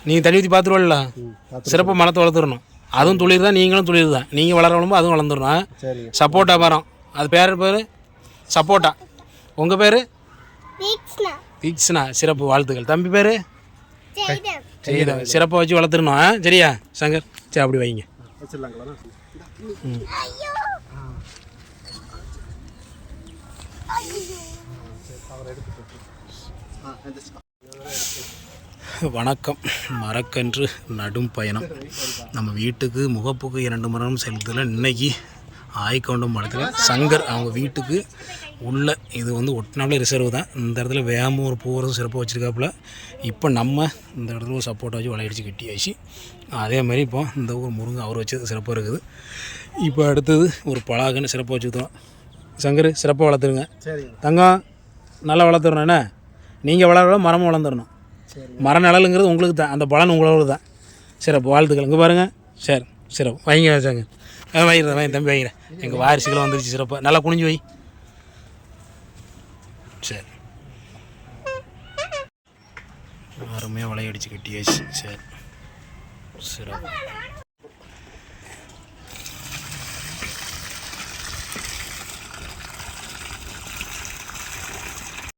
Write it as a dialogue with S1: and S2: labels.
S1: நீங்கள் தண்ணி ஊற்றி பார்த்துருவல்ல, சிறப்பாக மரத்தை வளர்த்துடணும். அதுவும் துளிர் தான், நீங்களும் துளிர் தான். நீங்கள் வளரணுமோ அதுவும் வளர்ந்துடணும். சப்போட்டா மரம், அது பேர் சப்போட்டா. உங்கள் பேர் தீக்ஷ்ணா. சிறப்பு, வாழ்த்துக்கள். தம்பி பேர் செய்தவன். சிறப்பாக வச்சு வளர்த்துடணும். சரியா சங்கர்? சரி, அப்படி வைங்க. வணக்கம். மரக்கன்று நடும் பயணம். நம்ம வீட்டுக்கு முகப்புக்கு 2 மரம் செலுத்தல. இன்றைக்கி ஆய்கொண்டம் மரத்தில் சங்கர் அவங்க வீட்டுக்கு உள்ள இது வந்து ஒட்டினாலே ரிசர்வ் தான். இந்த இடத்துல வேமும் ஒரு பூவரசும் சிறப்பாக வச்சுருக்காப்புல. இப்போ நம்ம இந்த இடத்துல ஒரு சப்போட்டா வச்சு வளையடிச்சு கட்டியாச்சு. அதே மாதிரி இப்போ இந்த ஒரு முருங்கை அவர் வச்சது சிறப்பாக இருக்குது. இப்போ அடுத்தது ஒரு பலாகன்னு சிறப்பாக வச்சுக்கிட்டோம். சங்கர் சிறப்பாக வளர்த்துருங்க. தங்கம் நல்லா வளர்த்துறணும். என்ன நீங்கள் வளர மரமும் வளர்ந்துடணும். மர நிழலுங்கிறது உங்களுக்கு தான், அந்த பலன் உங்களோட தான். சிறப்பு, வாழ்த்துக்கள். இங்கே பாருங்கள். சரி, சிறப்பு வைங்க. வச்சாங்க வைக்கிறேன், வாங்கி தம்பி வைக்கிறேன். எங்கள் வாரிசுகளும் வந்துருச்சு. சிறப்பாக நல்லா குனிஞ்சு வை. சரி, அருமையாக வளையடிச்சு கட்டியாச்சு. சரி, சிறப்பு.